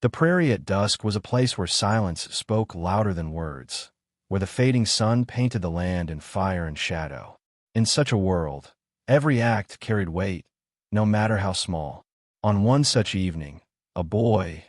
The prairie at dusk was a place where silence spoke louder than words, where the fading sun painted the land in fire and shadow. In such a world, every act carried weight, no matter how small. On one such evening, a boy,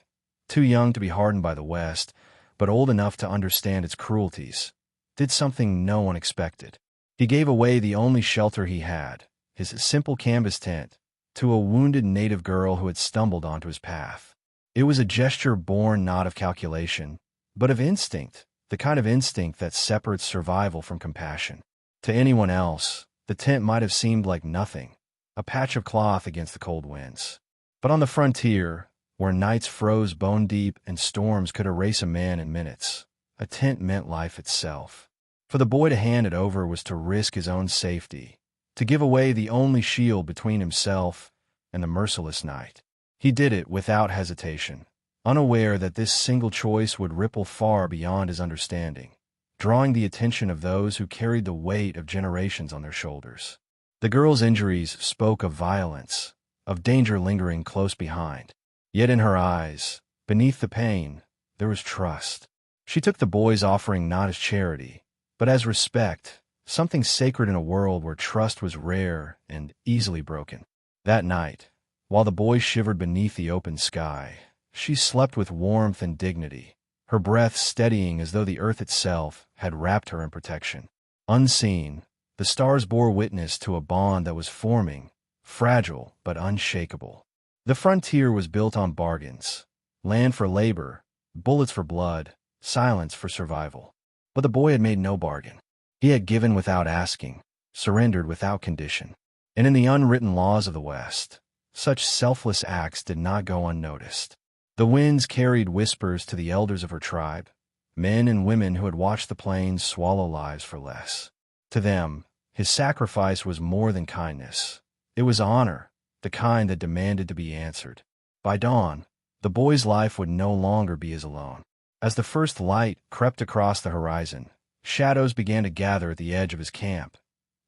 too young to be hardened by the West, but old enough to understand its cruelties, did something no one expected. He gave away the only shelter he had, his simple canvas tent, to a wounded native girl who had stumbled onto his path. It was a gesture born not of calculation, but of instinct, the kind of instinct that separates survival from compassion. To anyone else, the tent might have seemed like nothing, a patch of cloth against the cold winds. But on the frontier, where nights froze bone deep and storms could erase a man in minutes, a tent meant life itself. For the boy to hand it over was to risk his own safety, to give away the only shield between himself and the merciless night. He did it without hesitation, unaware that this single choice would ripple far beyond his understanding, drawing the attention of those who carried the weight of generations on their shoulders. The girl's injuries spoke of violence, of danger lingering close behind. Yet in her eyes, beneath the pain, there was trust. She took the boy's offering not as charity, but as respect, something sacred in a world where trust was rare and easily broken. That night, while the boy shivered beneath the open sky, she slept with warmth and dignity, her breath steadying as though the earth itself had wrapped her in protection. Unseen, the stars bore witness to a bond that was forming, fragile but unshakable. The frontier was built on bargains, land for labor, bullets for blood, silence for survival. But the boy had made no bargain. He had given without asking, surrendered without condition. And in the unwritten laws of the West, such selfless acts did not go unnoticed. The winds carried whispers to the elders of her tribe, men and women who had watched the plains swallow lives for less. To them, his sacrifice was more than kindness. It was honor, the kind that demanded to be answered. By dawn, the boy's life would no longer be his alone. As the first light crept across the horizon, shadows began to gather at the edge of his camp,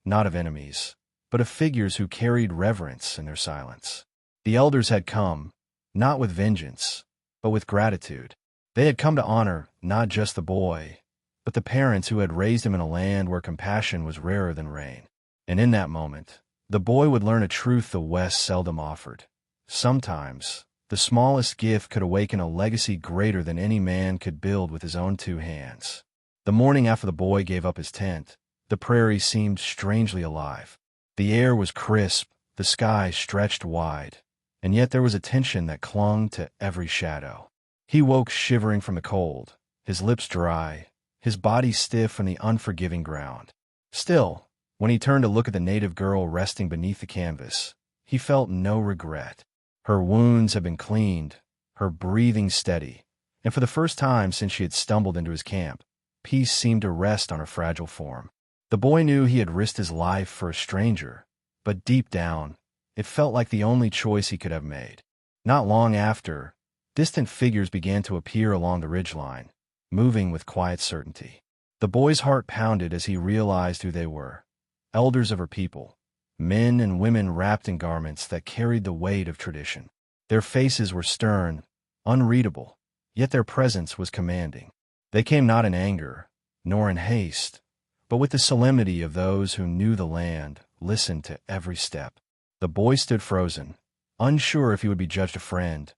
not of enemies, but of figures who carried reverence in their silence. The elders had come, not with vengeance, but with gratitude. They had come to honor not just the boy, but the parents who had raised him in a land where compassion was rarer than rain. And in that moment, the boy would learn a truth the West seldom offered. Sometimes, the smallest gift could awaken a legacy greater than any man could build with his own two hands. The morning after the boy gave up his tent, the prairie seemed strangely alive. The air was crisp, the sky stretched wide, and yet there was a tension that clung to every shadow. He woke shivering from the cold, his lips dry, his body stiff from the unforgiving ground. Still, when he turned to look at the native girl resting beneath the canvas, he felt no regret. Her wounds had been cleaned, her breathing steady, and for the first time since she had stumbled into his camp, peace seemed to rest on her fragile form. The boy knew he had risked his life for a stranger, but deep down, it felt like the only choice he could have made. Not long after, distant figures began to appear along the ridgeline, moving with quiet certainty. The boy's heart pounded as he realized who they were. Elders of her people, men and women wrapped in garments that carried the weight of tradition. Their faces were stern, unreadable, yet their presence was commanding. They came not in anger, nor in haste, but with the solemnity of those who knew the land, listened to every step. The boy stood frozen, unsure if he would be judged a friend,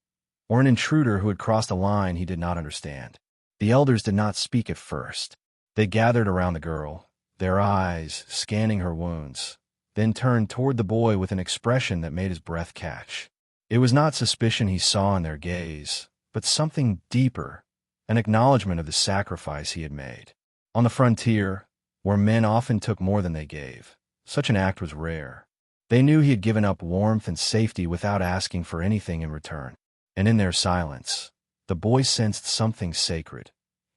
or an intruder who had crossed a line he did not understand. The elders did not speak at first. They gathered around the girl, their eyes scanning her wounds, then turned toward the boy with an expression that made his breath catch. It was not suspicion he saw in their gaze, but something deeper, an acknowledgement of the sacrifice he had made. On the frontier, where men often took more than they gave, such an act was rare. They knew he had given up warmth and safety without asking for anything in return. And in their silence, the boy sensed something sacred.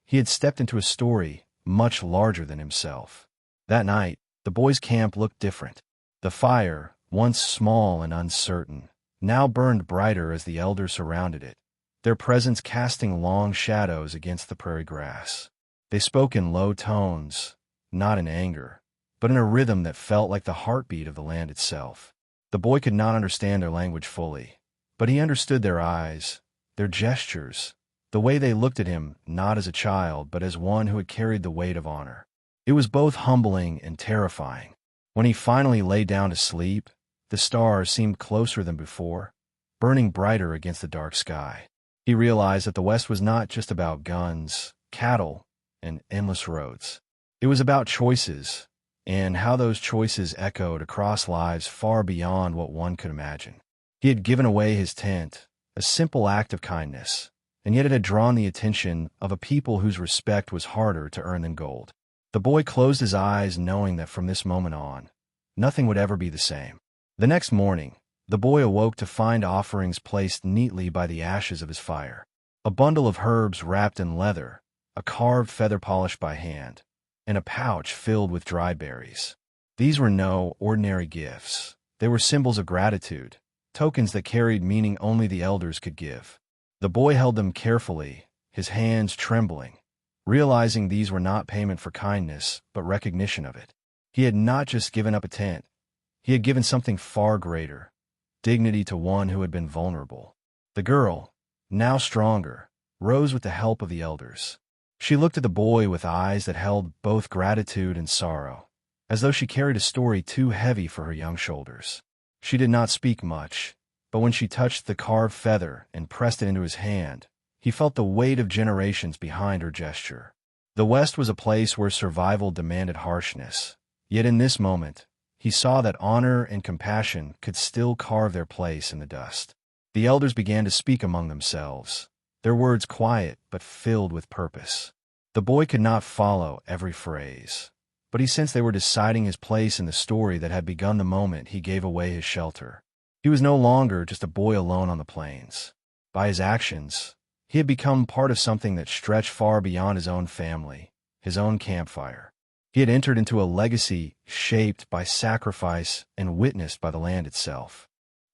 He had stepped into a story much larger than himself. That night, the boy's camp looked different. The fire, once small and uncertain, now burned brighter as the elders surrounded it, their presence casting long shadows against the prairie grass. They spoke in low tones, not in anger, but in a rhythm that felt like the heartbeat of the land itself. The boy could not understand their language fully, but he understood their eyes, their gestures, the way they looked at him not as a child but as one who had carried the weight of honor. It was both humbling and terrifying. When he finally lay down to sleep, the stars seemed closer than before, burning brighter against the dark sky. He realized that the West was not just about guns, cattle, and endless roads. It was about choices, and how those choices echoed across lives far beyond what one could imagine. He had given away his tent, a simple act of kindness, and yet it had drawn the attention of a people whose respect was harder to earn than gold. The boy closed his eyes knowing that from this moment on, nothing would ever be the same. The next morning, the boy awoke to find offerings placed neatly by the ashes of his fire. A bundle of herbs wrapped in leather, a carved feather polished by hand, and a pouch filled with dry berries. These were no ordinary gifts. They were symbols of gratitude, tokens that carried meaning only the elders could give. The boy held them carefully, his hands trembling, realizing these were not payment for kindness, but recognition of it. He had not just given up a tent. He had given something far greater, dignity to one who had been vulnerable. The girl, now stronger, rose with the help of the elders. She looked at the boy with eyes that held both gratitude and sorrow, as though she carried a story too heavy for her young shoulders. She did not speak much, but when she touched the carved feather and pressed it into his hand, he felt the weight of generations behind her gesture. The West was a place where survival demanded harshness, yet in this moment, he saw that honor and compassion could still carve their place in the dust. The elders began to speak among themselves, their words quiet but filled with purpose. The boy could not follow every phrase, but he sensed they were deciding his place in the story that had begun the moment he gave away his shelter. He was no longer just a boy alone on the plains. By his actions, he had become part of something that stretched far beyond his own family, his own campfire. He had entered into a legacy shaped by sacrifice and witnessed by the land itself.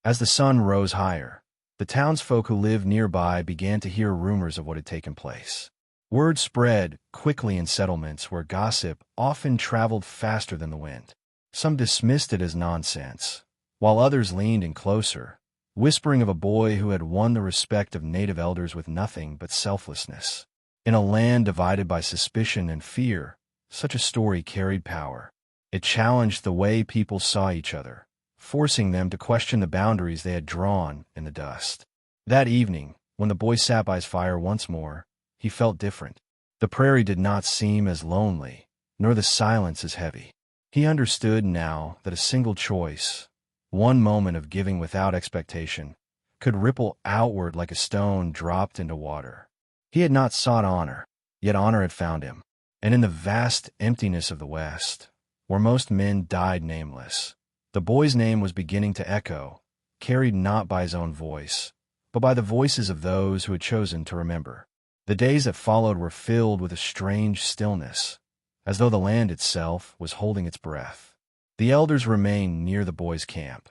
As the sun rose higher, the townsfolk who lived nearby began to hear rumors of what had taken place. Word spread quickly in settlements where gossip often traveled faster than the wind. Some dismissed it as nonsense, while others leaned in closer, whispering of a boy who had won the respect of native elders with nothing but selflessness. In a land divided by suspicion and fear, such a story carried power. It challenged the way people saw each other, forcing them to question the boundaries they had drawn in the dust. That evening, when the boy sat by his fire once more, he felt different. The prairie did not seem as lonely, nor the silence as heavy. He understood now that a single choice, one moment of giving without expectation, could ripple outward like a stone dropped into water. He had not sought honor, yet honor had found him. And in the vast emptiness of the West, where most men died nameless, the boy's name was beginning to echo, carried not by his own voice, but by the voices of those who had chosen to remember. The days that followed were filled with a strange stillness, as though the land itself was holding its breath. The elders remained near the boy's camp,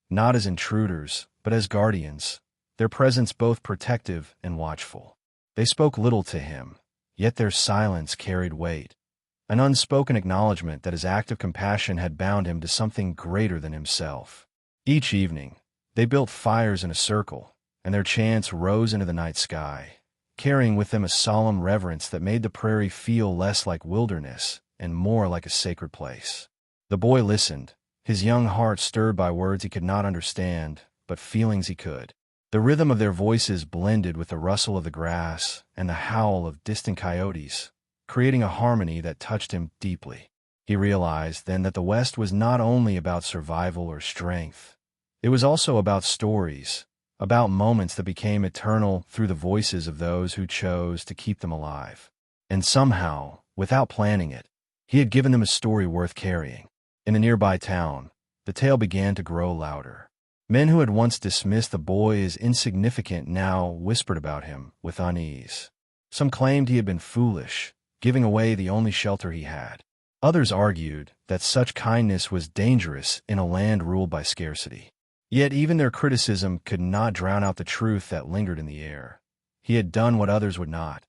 not as intruders, but as guardians, their presence both protective and watchful. They spoke little to him, yet their silence carried weight, an unspoken acknowledgment that his act of compassion had bound him to something greater than himself. Each evening, they built fires in a circle, and their chants rose into the night sky, carrying with them a solemn reverence that made the prairie feel less like wilderness and more like a sacred place. The boy listened, his young heart stirred by words he could not understand, but feelings he could. The rhythm of their voices blended with the rustle of the grass and the howl of distant coyotes, creating a harmony that touched him deeply. He realized then that the West was not only about survival or strength. It was also about stories, about moments that became eternal through the voices of those who chose to keep them alive. And somehow, without planning it, he had given them a story worth carrying. In a nearby town, the tale began to grow louder. Men who had once dismissed the boy as insignificant now whispered about him with unease. Some claimed he had been foolish, giving away the only shelter he had. Others argued that such kindness was dangerous in a land ruled by scarcity. Yet even their criticism could not drown out the truth that lingered in the air. He had done what others would not,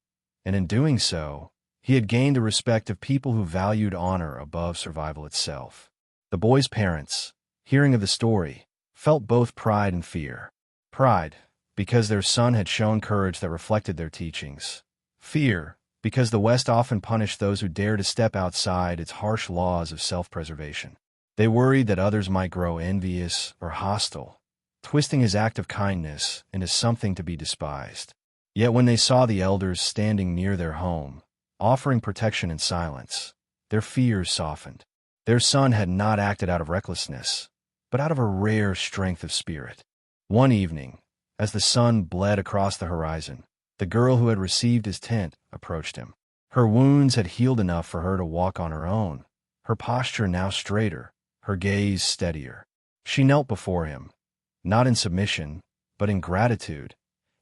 and in doing so, he had gained the respect of people who valued honor above survival itself. The boy's parents, hearing of the story, felt both pride and fear. Pride, because their son had shown courage that reflected their teachings. Fear, because the West often punished those who dare to step outside its harsh laws of self-preservation. They worried that others might grow envious or hostile, twisting his act of kindness into something to be despised. Yet when they saw the elders standing near their home, offering protection in silence, their fears softened. Their son had not acted out of recklessness, but out of a rare strength of spirit. One evening, as the sun bled across the horizon, the girl who had received his tent approached him. Her wounds had healed enough for her to walk on her own, her posture now straighter, her gaze steadier. She knelt before him, not in submission, but in gratitude,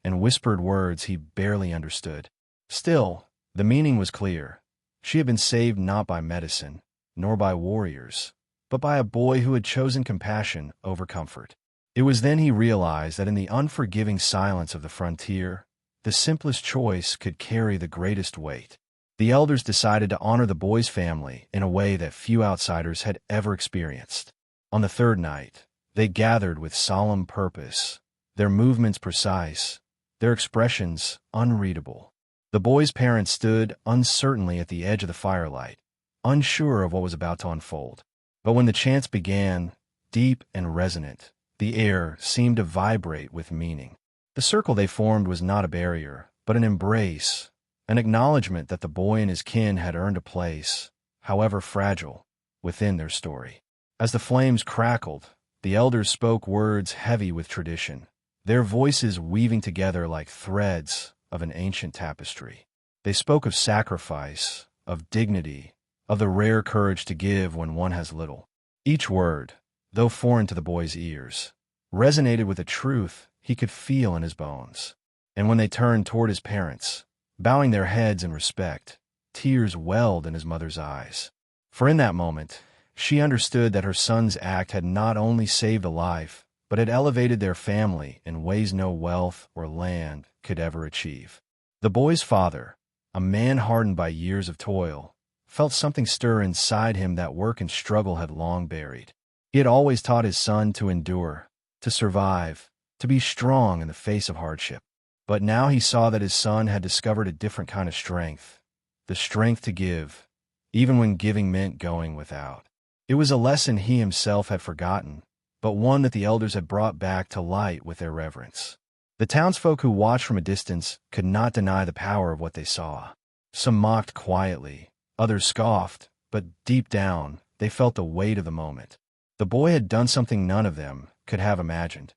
and whispered words he barely understood. Still, the meaning was clear. She had been saved not by medicine, nor by warriors, but by a boy who had chosen compassion over comfort. It was then he realized that in the unforgiving silence of the frontier, the simplest choice could carry the greatest weight. The elders decided to honor the boy's family in a way that few outsiders had ever experienced. On the third night, they gathered with solemn purpose, their movements precise, their expressions unreadable. The boy's parents stood uncertainly at the edge of the firelight, unsure of what was about to unfold. But when the chants began, deep and resonant, the air seemed to vibrate with meaning. The circle they formed was not a barrier, but an embrace, an acknowledgement that the boy and his kin had earned a place, however fragile, within their story. As the flames crackled, the elders spoke words heavy with tradition, their voices weaving together like threads of an ancient tapestry. They spoke of sacrifice, of dignity, of the rare courage to give when one has little. Each word, though foreign to the boy's ears, resonated with a truth he could feel in his bones. And when they turned toward his parents, bowing their heads in respect, tears welled in his mother's eyes. For in that moment, she understood that her son's act had not only saved a life, but had elevated their family in ways no wealth or land could ever achieve. The boy's father, a man hardened by years of toil, felt something stir inside him that work and struggle had long buried. He had always taught his son to endure, to survive, to be strong in the face of hardship. But now he saw that his son had discovered a different kind of strength, the strength to give, even when giving meant going without. It was a lesson he himself had forgotten, but one that the elders had brought back to light with their reverence. The townsfolk who watched from a distance could not deny the power of what they saw. Some mocked quietly, others scoffed, but deep down, they felt the weight of the moment. The boy had done something none of them could have imagined.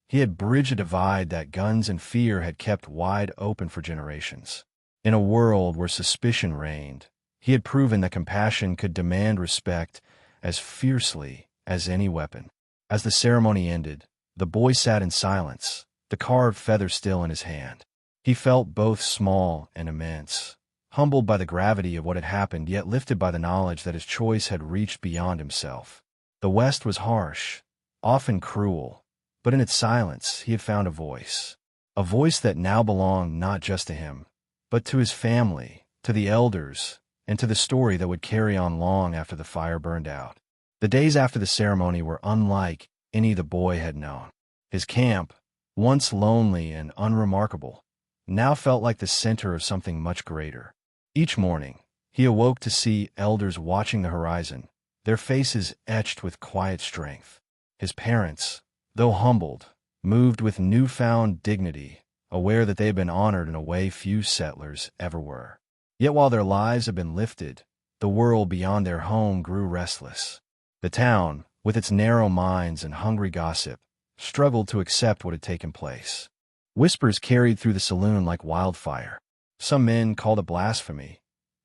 He had bridged a divide that guns and fear had kept wide open for generations. In a world where suspicion reigned, he had proven that compassion could demand respect as fiercely as any weapon. As the ceremony ended, the boy sat in silence, the carved feather still in his hand. He felt both small and immense, humbled by the gravity of what had happened, yet lifted by the knowledge that his choice had reached beyond himself. The West was harsh, often cruel, but in its silence he had found a voice that now belonged not just to him, but to his family, to the elders, and to the story that would carry on long after the fire burned out. The days after the ceremony were unlike any the boy had known. His camp, once lonely and unremarkable, now felt like the center of something much greater. Each morning, he awoke to see elders watching the horizon, their faces etched with quiet strength. His parents, though humbled, moved with newfound dignity, aware that they had been honored in a way few settlers ever were. Yet while their lives had been lifted, the world beyond their home grew restless. The town, with its narrow minds and hungry gossip, struggled to accept what had taken place. Whispers carried through the saloon like wildfire. Some men called it blasphemy.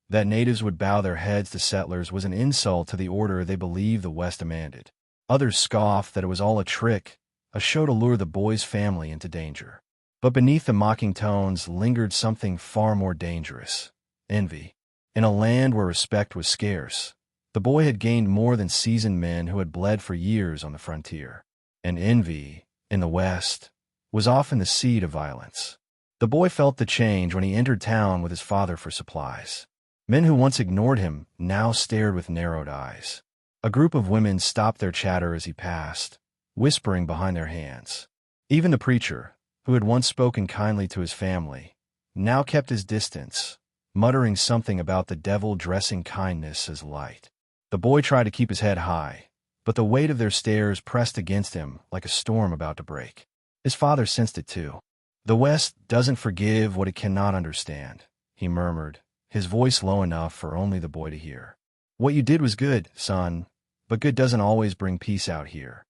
That natives would bow their heads to settlers was an insult to the order they believed the West demanded. Others scoffed that it was all a trick, a show to lure the boy's family into danger. But beneath the mocking tones lingered something far more dangerous: envy. In a land where respect was scarce, the boy had gained more than seasoned men who had bled for years on the frontier. And envy, in the West, was often the seed of violence. The boy felt the change when he entered town with his father for supplies. Men who once ignored him now stared with narrowed eyes. A group of women stopped their chatter as he passed, whispering behind their hands. Even the preacher, who had once spoken kindly to his family, now kept his distance, muttering something about the devil dressing kindness as light. The boy tried to keep his head high, but the weight of their stares pressed against him like a storm about to break. His father sensed it too. "The West doesn't forgive what it cannot understand," he murmured, his voice low enough for only the boy to hear. "What you did was good, son, but good doesn't always bring peace out here."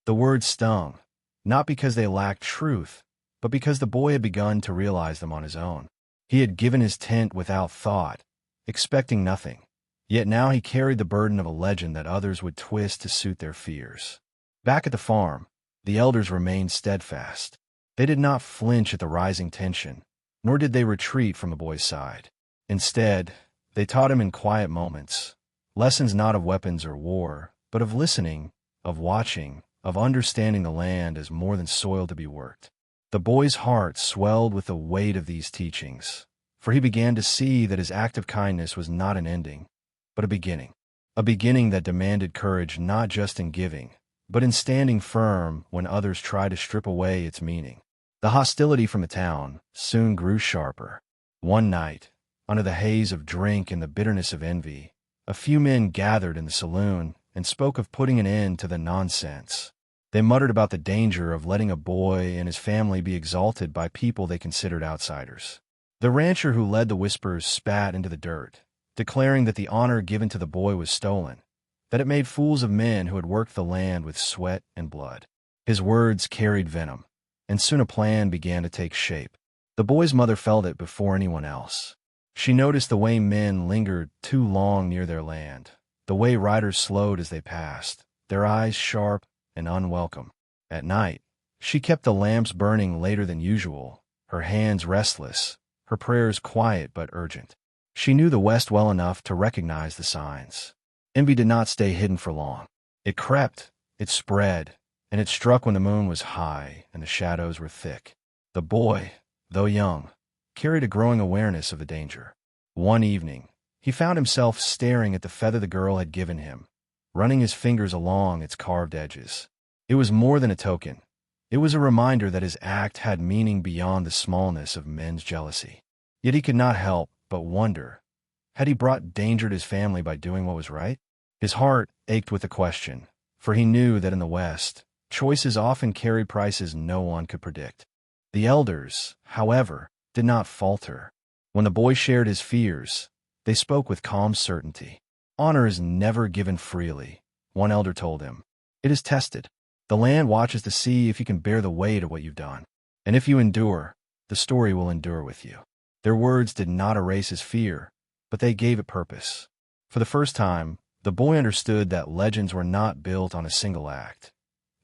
The words stung, not because they lacked truth, but because the boy had begun to realize them on his own. He had given his tent without thought, expecting nothing, yet now he carried the burden of a legend that others would twist to suit their fears. Back at the farm, the elders remained steadfast. They did not flinch at the rising tension, nor did they retreat from the boy's side. Instead, they taught him in quiet moments, lessons not of weapons or war, but of listening, of watching, of understanding the land as more than soil to be worked. The boy's heart swelled with the weight of these teachings, for he began to see that his act of kindness was not an ending, but a beginning that demanded courage not just in giving, but in standing firm when others tried to strip away its meaning. The hostility from the town soon grew sharper. One night, under the haze of drink and the bitterness of envy, a few men gathered in the saloon and spoke of putting an end to the nonsense. They muttered about the danger of letting a boy and his family be exalted by people they considered outsiders. The rancher who led the whispers spat into the dirt, declaring that the honor given to the boy was stolen, that it made fools of men who had worked the land with sweat and blood. His words carried venom, and soon a plan began to take shape. The boy's mother felt it before anyone else. She noticed the way men lingered too long near their land, the way riders slowed as they passed, their eyes sharp and unwelcome. At night, she kept the lamps burning later than usual, her hands restless, her prayers quiet but urgent. She knew the West well enough to recognize the signs. Envy did not stay hidden for long. It crept, it spread, and it struck when the moon was high and the shadows were thick. The boy, though young, carried a growing awareness of the danger. One evening, he found himself staring at the feather the girl had given him, running his fingers along its carved edges. It was more than a token. It was a reminder that his act had meaning beyond the smallness of men's jealousy. Yet he could not help but wonder, had he brought danger to his family by doing what was right? His heart ached with the question, for he knew that in the West, choices often carried prices no one could predict. The elders, however, did not falter. When the boy shared his fears, they spoke with calm certainty. "Honor is never given freely," one elder told him. "It is tested. The land watches to see if you can bear the weight of what you've done. And if you endure, the story will endure with you." Their words did not erase his fear, but they gave it purpose. For the first time, the boy understood that legends were not built on a single act.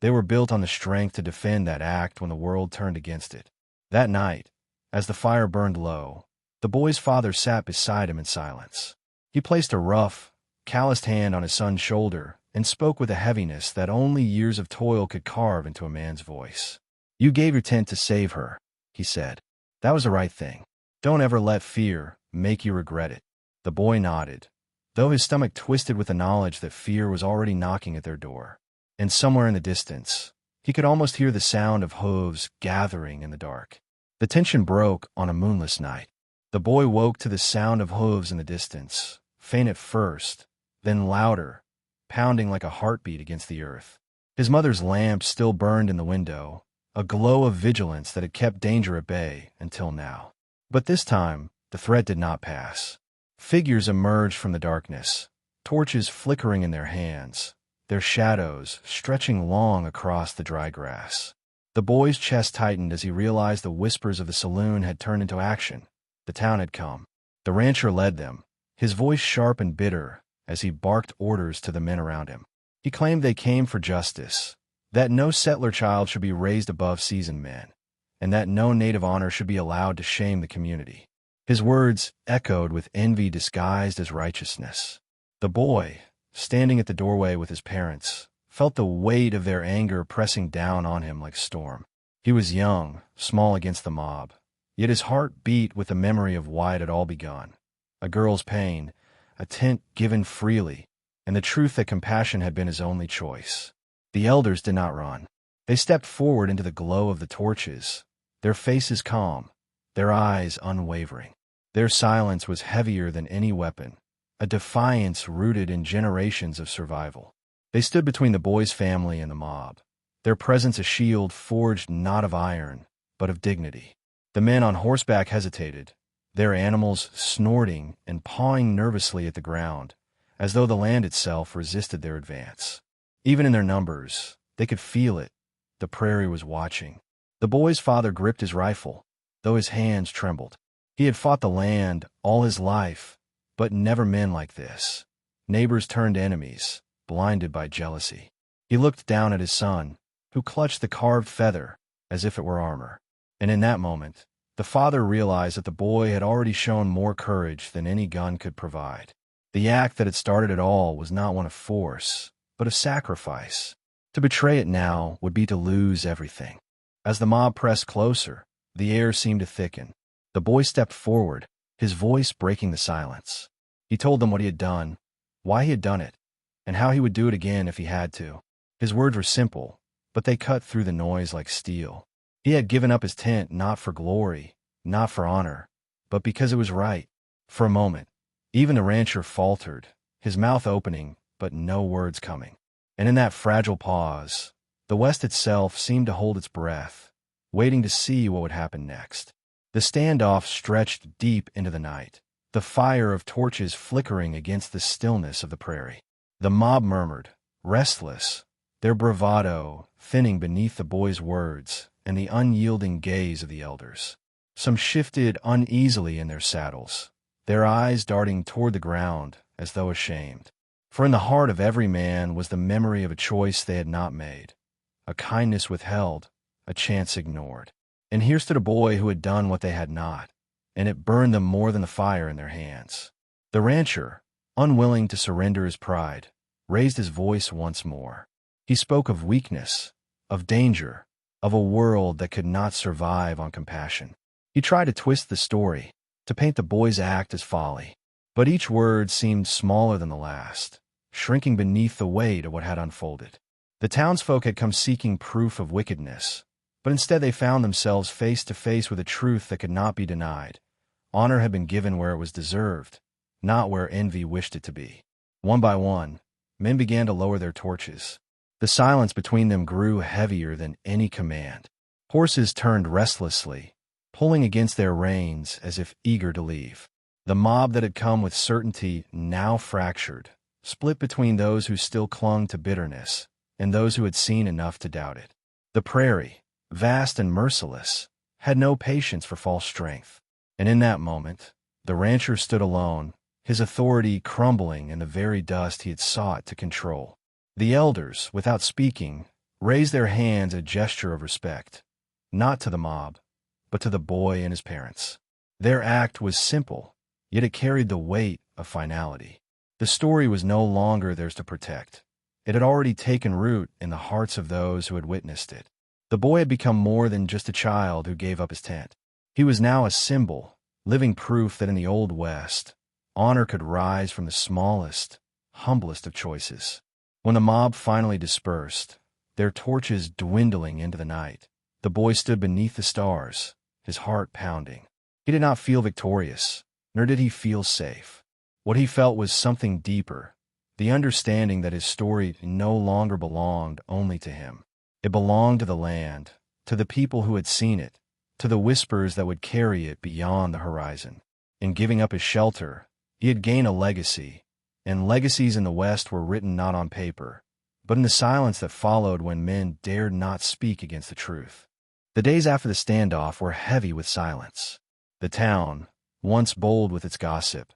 They were built on the strength to defend that act when the world turned against it. That night, as the fire burned low, the boy's father sat beside him in silence. He placed a rough, calloused hand on his son's shoulder and spoke with a heaviness that only years of toil could carve into a man's voice. "You gave your tent to save her," he said. "That was the right thing. Don't ever let fear make you regret it." The boy nodded, though his stomach twisted with the knowledge that fear was already knocking at their door. And somewhere in the distance, he could almost hear the sound of hooves gathering in the dark. The tension broke on a moonless night. The boy woke to the sound of hooves in the distance, faint at first, then louder, pounding like a heartbeat against the earth. His mother's lamp still burned in the window, a glow of vigilance that had kept danger at bay until now. But this time, the threat did not pass. Figures emerged from the darkness, torches flickering in their hands, their shadows stretching long across the dry grass. The boy's chest tightened as he realized the whispers of the saloon had turned into action. The town had come. The rancher led them, his voice sharp and bitter as he barked orders to the men around him. He claimed they came for justice, that no settler child should be raised above seasoned men, and that no native honor should be allowed to shame the community. His words echoed with envy disguised as righteousness. The boy, standing at the doorway with his parents, felt the weight of their anger pressing down on him like a storm. He was young, small against the mob, yet his heart beat with the memory of why it had all begun. A girl's pain, a tent given freely, and the truth that compassion had been his only choice. The elders did not run. They stepped forward into the glow of the torches, their faces calm, their eyes unwavering. Their silence was heavier than any weapon, a defiance rooted in generations of survival. They stood between the boy's family and the mob, their presence a shield forged not of iron, but of dignity. The men on horseback hesitated, their animals snorting and pawing nervously at the ground, as though the land itself resisted their advance. Even in their numbers, they could feel it. The prairie was watching. The boy's father gripped his rifle, though his hands trembled. He had fought the land all his life, but never men like this. Neighbors turned enemies, blinded by jealousy. He looked down at his son, who clutched the carved feather as if it were armor. And in that moment, the father realized that the boy had already shown more courage than any gun could provide. The act that had started it all was not one of force, but of sacrifice. To betray it now would be to lose everything. As the mob pressed closer, the air seemed to thicken. The boy stepped forward, his voice breaking the silence. He told them what he had done, why he had done it, and how he would do it again if he had to. His words were simple, but they cut through the noise like steel. He had given up his tent not for glory, not for honor, but because it was right. For a moment, even the rancher faltered, his mouth opening, but no words coming. And in that fragile pause, the West itself seemed to hold its breath, waiting to see what would happen next. The standoff stretched deep into the night, the fire of torches flickering against the stillness of the prairie. The mob murmured, restless, their bravado thinning beneath the boy's words and the unyielding gaze of the elders. Some shifted uneasily in their saddles, their eyes darting toward the ground as though ashamed. For in the heart of every man was the memory of a choice they had not made, a kindness withheld, a chance ignored. And here stood a boy who had done what they had not, and it burned them more than the fire in their hands. The rancher, unwilling to surrender his pride, raised his voice once more. He spoke of weakness, of danger, of a world that could not survive on compassion. He tried to twist the story, to paint the boy's act as folly. But each word seemed smaller than the last, shrinking beneath the weight of what had unfolded. The townsfolk had come seeking proof of wickedness, but instead they found themselves face to face with a truth that could not be denied. Honor had been given where it was deserved, not where envy wished it to be. One by one, men began to lower their torches. The silence between them grew heavier than any command. Horses turned restlessly, pulling against their reins as if eager to leave. The mob that had come with certainty now fractured, split between those who still clung to bitterness and those who had seen enough to doubt it. The prairie, vast and merciless, had no patience for false strength. And in that moment, the rancher stood alone, his authority crumbling in the very dust he had sought to control. The elders, without speaking, raised their hands in a gesture of respect, not to the mob, but to the boy and his parents. Their act was simple, yet it carried the weight of finality. The story was no longer theirs to protect. It had already taken root in the hearts of those who had witnessed it. The boy had become more than just a child who gave up his tent. He was now a symbol, living proof that in the Old West, honor could rise from the smallest, humblest of choices. When the mob finally dispersed, their torches dwindling into the night, the boy stood beneath the stars, his heart pounding. He did not feel victorious, nor did he feel safe. What he felt was something deeper, the understanding that his story no longer belonged only to him. It belonged to the land, to the people who had seen it, to the whispers that would carry it beyond the horizon. In giving up his shelter, he had gained a legacy, and legacies in the West were written not on paper, but in the silence that followed when men dared not speak against the truth. The days after the standoff were heavy with silence. The town, once bold with its gossip,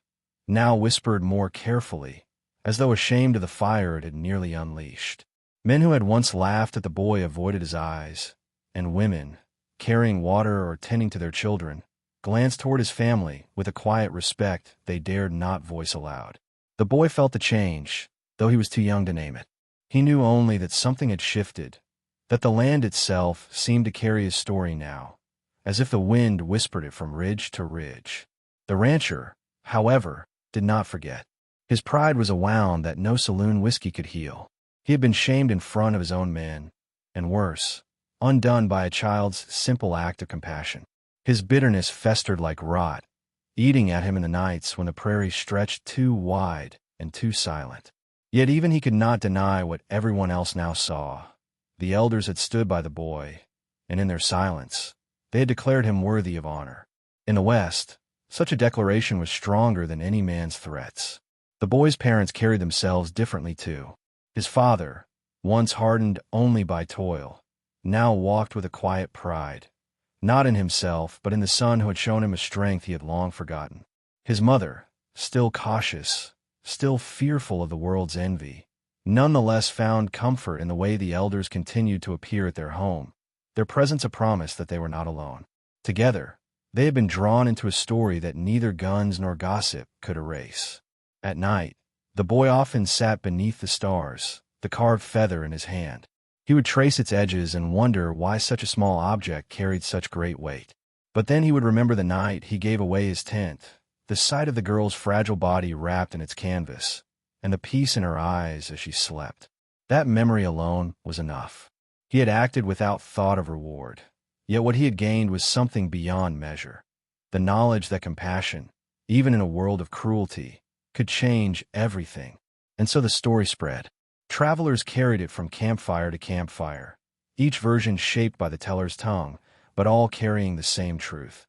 now whispered more carefully, as though ashamed of the fire it had nearly unleashed. Men who had once laughed at the boy avoided his eyes, and women, carrying water or tending to their children, glanced toward his family with a quiet respect they dared not voice aloud. The boy felt the change, though he was too young to name it. He knew only that something had shifted, that the land itself seemed to carry his story now, as if the wind whispered it from ridge to ridge. The rancher, however, did not forget. His pride was a wound that no saloon whiskey could heal. He had been shamed in front of his own men, and worse, undone by a child's simple act of compassion. His bitterness festered like rot, eating at him in the nights when the prairie stretched too wide and too silent. Yet even he could not deny what everyone else now saw. The elders had stood by the boy, and in their silence, they had declared him worthy of honor. In the West, such a declaration was stronger than any man's threats. The boy's parents carried themselves differently too. His father, once hardened only by toil, now walked with a quiet pride, not in himself but in the son who had shown him a strength he had long forgotten. His mother, still cautious, still fearful of the world's envy, nonetheless found comfort in the way the elders continued to appear at their home, their presence a promise that they were not alone. Together, they had been drawn into a story that neither guns nor gossip could erase. At night, the boy often sat beneath the stars, the carved feather in his hand. He would trace its edges and wonder why such a small object carried such great weight. But then he would remember the night he gave away his tent, the sight of the girl's fragile body wrapped in its canvas, and the peace in her eyes as she slept. That memory alone was enough. He had acted without thought of reward, yet what he had gained was something beyond measure. The knowledge that compassion, even in a world of cruelty, could change everything. And so the story spread. Travelers carried it from campfire to campfire, each version shaped by the teller's tongue, but all carrying the same truth.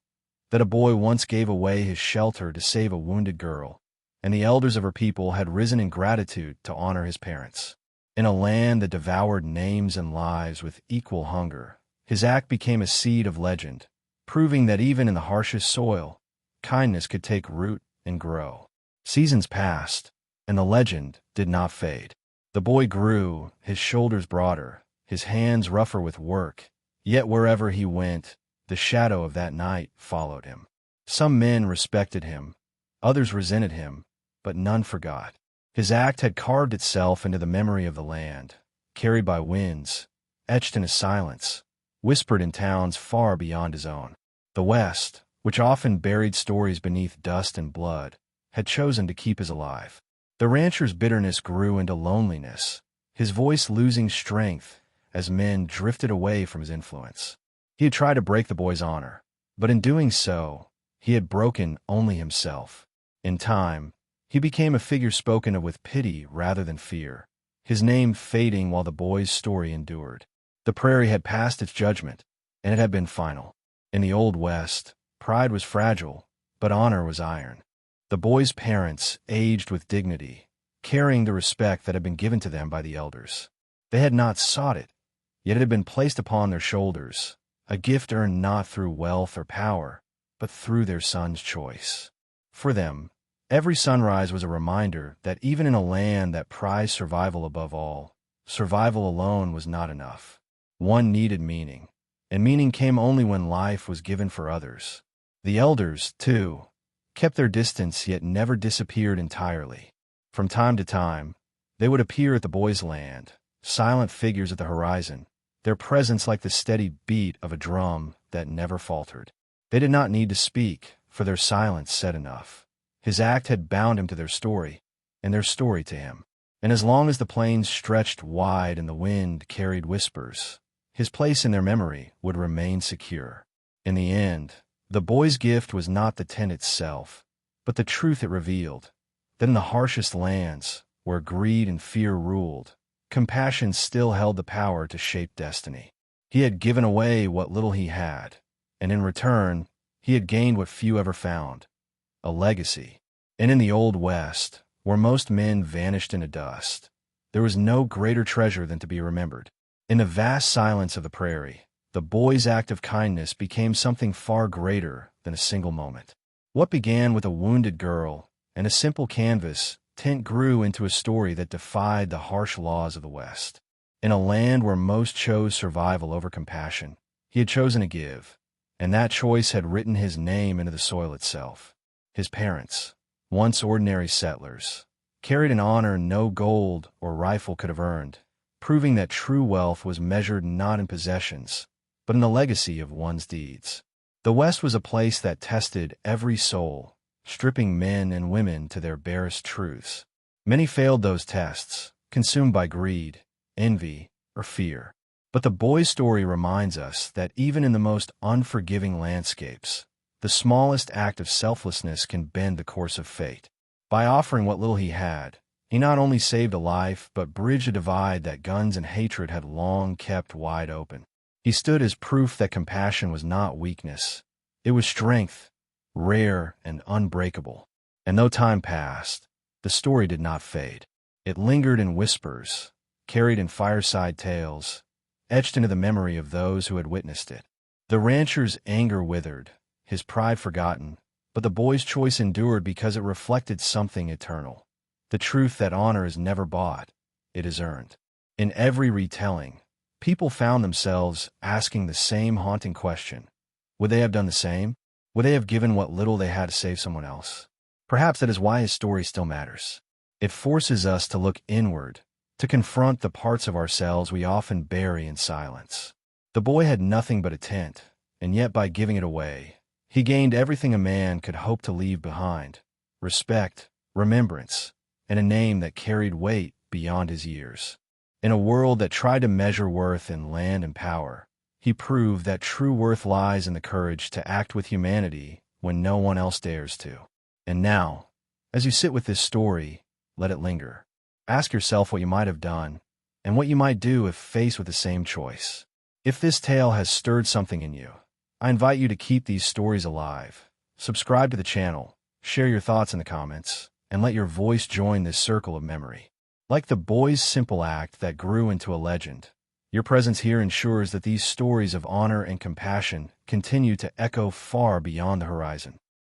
That a boy once gave away his shelter to save a wounded girl, and the elders of her people had risen in gratitude to honor his parents. In a land that devoured names and lives with equal hunger, his act became a seed of legend, proving that even in the harshest soil, kindness could take root and grow. Seasons passed, and the legend did not fade. The boy grew, his shoulders broader, his hands rougher with work, yet wherever he went, the shadow of that night followed him. Some men respected him, others resented him, but none forgot. His act had carved itself into the memory of the land, carried by winds, etched in his silence, whispered in towns far beyond his own. The West, which often buried stories beneath dust and blood, had chosen to keep his alive. The rancher's bitterness grew into loneliness, his voice losing strength as men drifted away from his influence. He had tried to break the boy's honor, but in doing so, he had broken only himself. In time, he became a figure spoken of with pity rather than fear, his name fading while the boy's story endured. The prairie had passed its judgment, and it had been final. In the Old West, pride was fragile, but honor was iron. The boy's parents aged with dignity, carrying the respect that had been given to them by the elders. They had not sought it, yet it had been placed upon their shoulders, a gift earned not through wealth or power, but through their son's choice. For them, every sunrise was a reminder that even in a land that prized survival above all, survival alone was not enough. One needed meaning, and meaning came only when life was given for others. The elders, too, kept their distance yet never disappeared entirely. From time to time, they would appear at the boy's land, silent figures at the horizon, their presence like the steady beat of a drum that never faltered. They did not need to speak, for their silence said enough. His act had bound him to their story, and their story to him. And as long as the plains stretched wide and the wind carried whispers, his place in their memory would remain secure. In the end, the boy's gift was not the tent itself, but the truth it revealed, that in the harshest lands, where greed and fear ruled, compassion still held the power to shape destiny. He had given away what little he had, and in return, he had gained what few ever found, a legacy. And in the Old West, where most men vanished into dust, there was no greater treasure than to be remembered. In the vast silence of the prairie, the boy's act of kindness became something far greater than a single moment. What began with a wounded girl and a simple canvas tent grew into a story that defied the harsh laws of the West. In a land where most chose survival over compassion, he had chosen to give, and that choice had written his name into the soil itself. His parents, once ordinary settlers, carried an honor no gold or rifle could have earned, proving that true wealth was measured not in possessions, but in the legacy of one's deeds. The West was a place that tested every soul, stripping men and women to their barest truths. Many failed those tests, consumed by greed, envy, or fear. But the boy's story reminds us that even in the most unforgiving landscapes, the smallest act of selflessness can bend the course of fate. By offering what little he had, he not only saved a life but bridged a divide that guns and hatred had long kept wide open. He stood as proof that compassion was not weakness. It was strength, rare and unbreakable. And though time passed, the story did not fade. It lingered in whispers, carried in fireside tales, etched into the memory of those who had witnessed it. The rancher's anger withered, his pride forgotten, but the boy's choice endured because it reflected something eternal. The truth that honor is never bought, it is earned. In every retelling, people found themselves asking the same haunting question. Would they have done the same? Would they have given what little they had to save someone else? Perhaps that is why his story still matters. It forces us to look inward, to confront the parts of ourselves we often bury in silence. The boy had nothing but a tent, and yet by giving it away, he gained everything a man could hope to leave behind: respect, remembrance, and a name that carried weight beyond his years. In a world that tried to measure worth in land and power, he proved that true worth lies in the courage to act with humanity when no one else dares to. And now, as you sit with this story, let it linger. Ask yourself what you might have done, and what you might do if faced with the same choice. If this tale has stirred something in you, I invite you to keep these stories alive. Subscribe to the channel, share your thoughts in the comments, and let your voice join this circle of memory. Like the boy's simple act that grew into a legend, your presence here ensures that these stories of honor and compassion continue to echo far beyond the horizon.